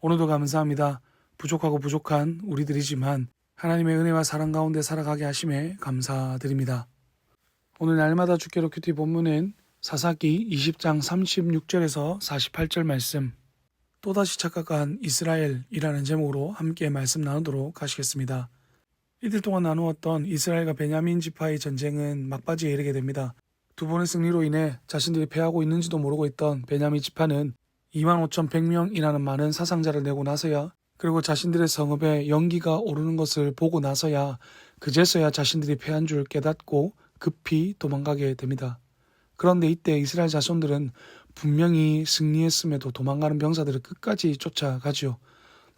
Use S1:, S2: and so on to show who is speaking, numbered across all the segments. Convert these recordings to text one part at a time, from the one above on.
S1: 오늘도 감사합니다. 부족하고 부족한 우리들이지만 하나님의 은혜와 사랑 가운데 살아가게 하심에 감사드립니다. 오늘 날마다 주께로 큐티 본문은 사사기 20장 36절에서 48절 말씀, 또다시 착각한 이스라엘이라는 제목으로 함께 말씀 나누도록 하시겠습니다. 이틀 동안 나누었던 이스라엘과 베냐민 지파의 전쟁은 막바지에 이르게 됩니다. 두 번의 승리로 인해 자신들이 패하고 있는지도 모르고 있던 베냐민 지파는 25,100명이라는 많은 사상자를 내고 나서야, 그리고 자신들의 성읍에 연기가 오르는 것을 보고 나서야 그제서야 자신들이 패한 줄 깨닫고 급히 도망가게 됩니다. 그런데 이때 이스라엘 자손들은 분명히 승리했음에도 도망가는 병사들을 끝까지 쫓아가지요.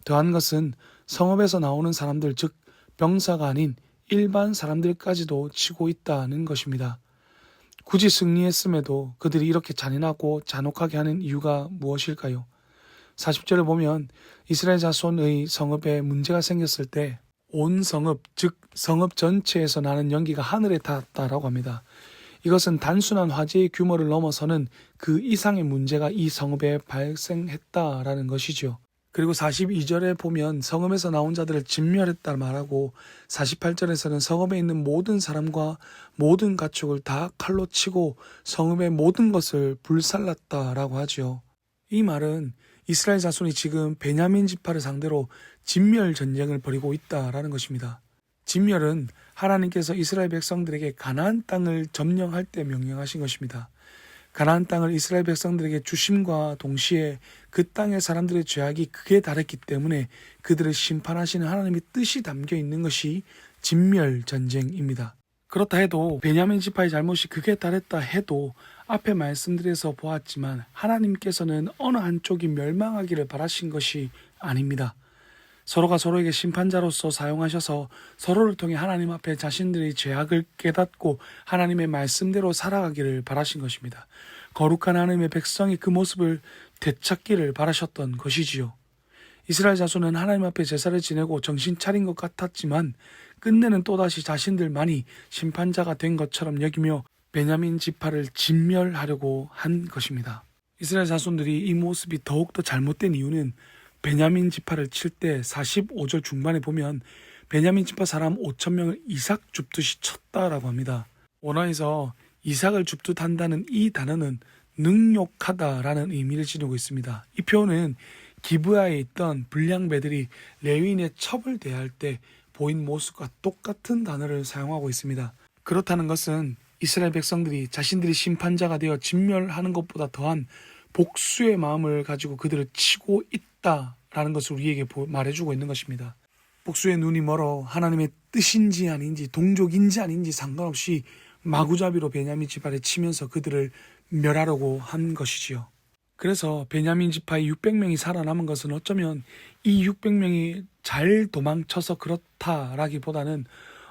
S1: 더한 것은 성읍에서 나오는 사람들, 즉 병사가 아닌 일반 사람들까지도 치고 있다는 것입니다. 굳이 승리했음에도 그들이 이렇게 잔인하고 잔혹하게 하는 이유가 무엇일까요? 40절을 보면 이스라엘 자손의 성읍에 문제가 생겼을 때 온 성읍, 즉 성읍 전체에서 나는 연기가 하늘에 닿았다라고 합니다. 이것은 단순한 화재의 규모를 넘어서는 그 이상의 문제가 이 성읍에 발생했다라는 것이죠. 그리고 42절에 보면 성읍에서 나온 자들을 진멸했다 말하고, 48절에서는 성읍에 있는 모든 사람과 모든 가축을 다 칼로 치고 성읍의 모든 것을 불살랐다라고 하죠. 이 말은 이스라엘 자손이 지금 베냐민 지파를 상대로 진멸 전쟁을 벌이고 있다라는 것입니다. 진멸은 하나님께서 이스라엘 백성들에게 가나안 땅을 점령할 때 명령하신 것입니다. 가나안 땅을 이스라엘 백성들에게 주심과 동시에 그 땅의 사람들의 죄악이 극에 달했기 때문에 그들을 심판하시는 하나님의 뜻이 담겨 있는 것이 진멸 전쟁입니다. 그렇다 해도 베냐민 지파의 잘못이 극에 달했다 해도 앞에 말씀드려서 보았지만 하나님께서는 어느 한쪽이 멸망하기를 바라신 것이 아닙니다. 서로가 서로에게 심판자로서 사용하셔서 서로를 통해 하나님 앞에 자신들의 죄악을 깨닫고 하나님의 말씀대로 살아가기를 바라신 것입니다. 거룩한 하나님의 백성이 그 모습을 되찾기를 바라셨던 것이지요. 이스라엘 자손은 하나님 앞에 제사를 지내고 정신 차린 것 같았지만 끝내는 또다시 자신들만이 심판자가 된 것처럼 여기며 베냐민 지파를 진멸하려고 한 것입니다. 이스라엘 자손들이 이 모습이 더욱더 잘못된 이유는 베냐민 지파를 칠 때 45절 중반에 보면 베냐민 지파 사람 5,000명을 이삭 줍듯이 쳤다라고 합니다. 원어에서 이삭을 줍듯 한다는 이 단어는 능욕하다라는 의미를 지니고 있습니다. 이 표현은 기브야에 있던 불량배들이 레위인의 첩을 대할 때 보인 모습과 똑같은 단어를 사용하고 있습니다. 그렇다는 것은 이스라엘 백성들이 자신들이 심판자가 되어 진멸하는 것보다 더한 복수의 마음을 가지고 그들을 치고 있다라는 것을 우리에게 말해주고 있는 것입니다. 복수의 눈이 멀어 하나님의 뜻인지 아닌지 동족인지 아닌지 상관없이 마구잡이로 베냐민 지파를 치면서 그들을 멸하려고 한 것이지요. 그래서 베냐민 지파의 600명이 살아남은 것은 어쩌면 이 600명이 잘 도망쳐서 그렇다라기보다는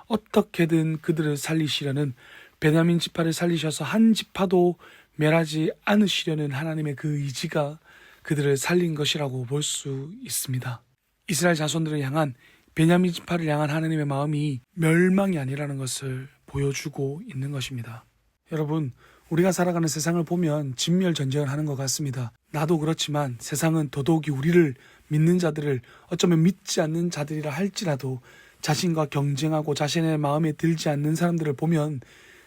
S1: 어떻게든 그들을 살리시려는, 베냐민 지파를 살리셔서 한 지파도 멸하지 않으시려는 하나님의 그 의지가 그들을 살린 것이라고 볼 수 있습니다. 이스라엘 자손들을 향한, 베냐민 지파를 향한 하나님의 마음이 멸망이 아니라는 것을 보여주고 있는 것입니다. 여러분, 우리가 살아가는 세상을 보면 진멸 전쟁을 하는 것 같습니다. 나도 그렇지만 세상은 더더욱이 우리를 믿는 자들을, 어쩌면 믿지 않는 자들이라 할지라도 자신과 경쟁하고 자신의 마음에 들지 않는 사람들을 보면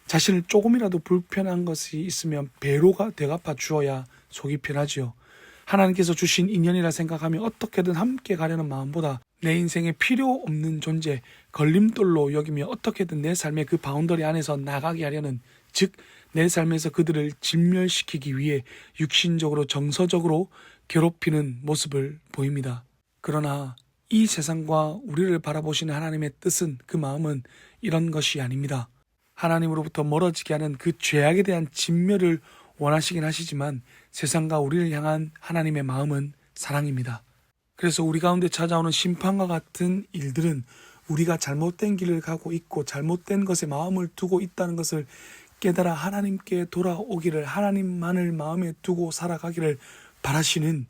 S1: 자신을 조금이라도 불편한 것이 있으면 배로가 되갚아 주어야 속이 편하지요. 하나님께서 주신 인연이라 생각하며 어떻게든 함께 가려는 마음보다 내 인생에 필요 없는 존재, 걸림돌로 여기며 어떻게든 내 삶의 그 바운더리 안에서 나가게 하려는, 즉 내 삶에서 그들을 진멸시키기 위해 육신적으로 정서적으로 괴롭히는 모습을 보입니다. 그러나 이 세상과 우리를 바라보시는 하나님의 뜻은, 그 마음은 이런 것이 아닙니다. 하나님으로부터 멀어지게 하는 그 죄악에 대한 진멸을 원하시긴 하시지만 세상과 우리를 향한 하나님의 마음은 사랑입니다. 그래서 우리 가운데 찾아오는 심판과 같은 일들은 우리가 잘못된 길을 가고 있고 잘못된 것에 마음을 두고 있다는 것을 깨달아 하나님께 돌아오기를, 하나님만을 마음에 두고 살아가기를 바라시는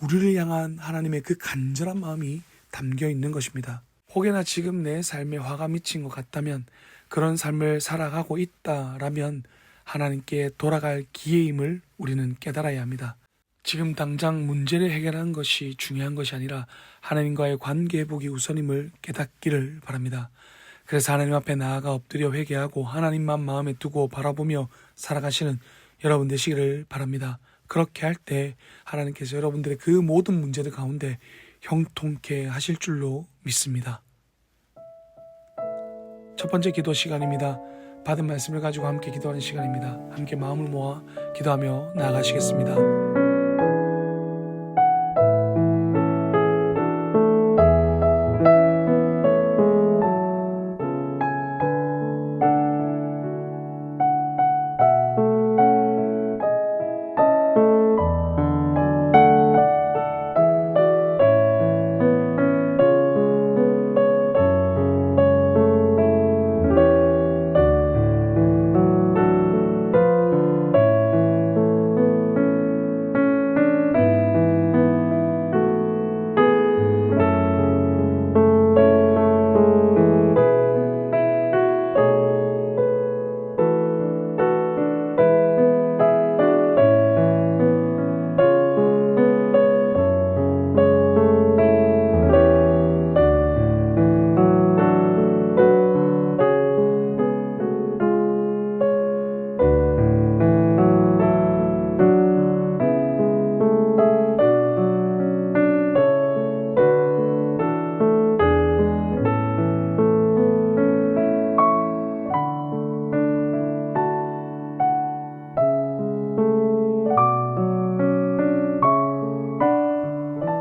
S1: 우리를 향한 하나님의 그 간절한 마음이 담겨 있는 것입니다. 혹여나 지금 내 삶에 화가 미친 것 같다면, 그런 삶을 살아가고 있다라면 하나님께 돌아갈 기회임을 우리는 깨달아야 합니다. 지금 당장 문제를 해결하는 것이 중요한 것이 아니라 하나님과의 관계 회복이 우선임을 깨닫기를 바랍니다. 그래서 하나님 앞에 나아가 엎드려 회개하고 하나님만 마음에 두고 바라보며 살아가시는 여러분 되시기를 바랍니다. 그렇게 할 때 하나님께서 여러분들의 그 모든 문제들 가운데 형통케 하실 줄로 믿습니다. 첫 번째 기도 시간입니다. 받은 말씀을 가지고 함께 기도하는 시간입니다. 함께 마음을 모아 기도하며 나아가시겠습니다.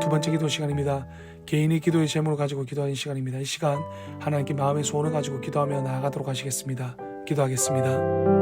S1: 두 번째 기도 시간입니다. 개인의 기도의 제목을 가지고 기도하는 시간입니다. 이 시간 하나님께 마음의 소원을 가지고 기도하며 나아가도록 하시겠습니다. 기도하겠습니다.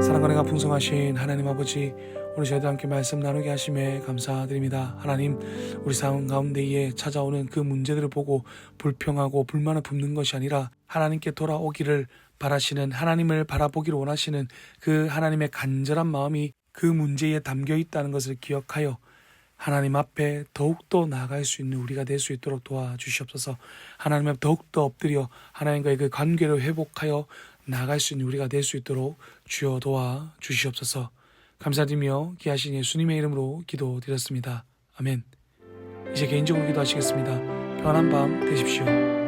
S1: 사랑과 은혜가 풍성하신 하나님 아버지, 오늘 저희도 함께 말씀 나누게 하심에 감사드립니다. 하나님, 우리 상황 가운데에 찾아오는 그 문제들을 보고 불평하고 불만을 붓는 것이 아니라 하나님께 돌아오기를 바라시는, 하나님을 바라보기를 원하시는 그 하나님의 간절한 마음이 그 문제에 담겨 있다는 것을 기억하여 하나님 앞에 더욱더 나아갈 수 있는 우리가 될 수 있도록 도와주시옵소서. 하나님 앞에 더욱더 엎드려 하나님과의 그 관계를 회복하여 나아갈 수 있는 우리가 될 수 있도록 주여 도와주시옵소서. 감사드리며 귀하신 예수님의 이름으로 기도드렸습니다. 아멘. 이제 개인적으로 기도하시겠습니다. 편안한 밤 되십시오.